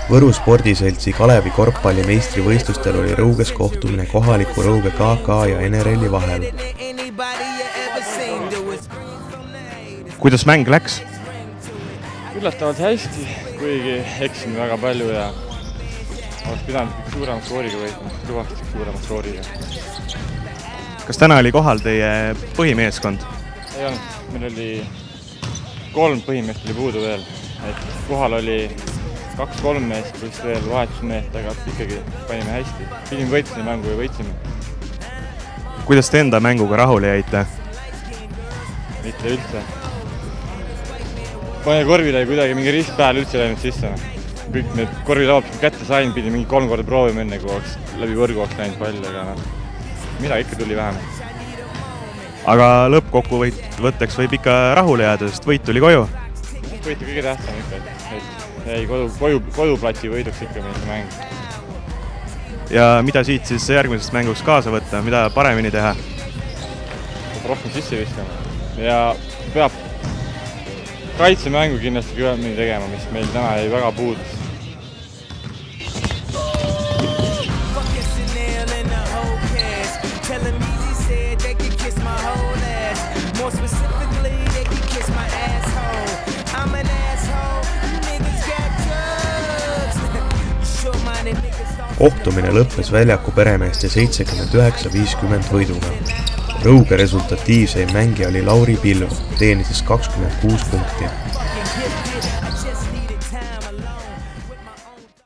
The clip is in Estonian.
Võru spordiseltsi Kalevi korvpallimeistrivõistlustel oli Rõuges kohtumine kohaliku Rõuge KK ja NRL-i vahel. Kuidas mäng läks? Üllatavalt hästi, kuigi eksin väga palju ja oleks pidanud suurema skooriga võitma, kõvasti suurema skooriga. Kas täna oli kohal teie põhimeeskond? Ei olnud, meil oli 3 põhimeest oli puudu veel, et kohal oli 2-3 meest pluss veel vahetusmeest, aga ikkagi panime hästi. Pidime võitsime mängu ja võitsime. Kuidas te enda mänguga rahule jäite? Mitte üldse. Pane korvile kuidagi mingi rist pääl üldse läinud sisse. Kõik need korvilauad kätte sain, pidi mingi 3 korda proovima enne, kui oleks läbi võrgu oleks läinud palju, aga midagi ikka tuli vähemalt. Aga lõppkokkuvõtteks võib ikka rahule jääda, sest võit tuli koju? Võit kõige tähtsam ikka, et jäi koduplatsi võiduks ikka meil mäng. Ja mida siit siis järgmisest mänguks kaasa võtta, mida paremini teha? Rohkem sisse viskama ja peab kaitsemängu kindlasti kõvemini tegema, mis meil täna jäi väga puudus. Kohtumine lõppes väljaku peremeeste 79-50 võiduga. Rõuge resultatiivseim mängija oli Lauri Pilv, teenises 26 punkti.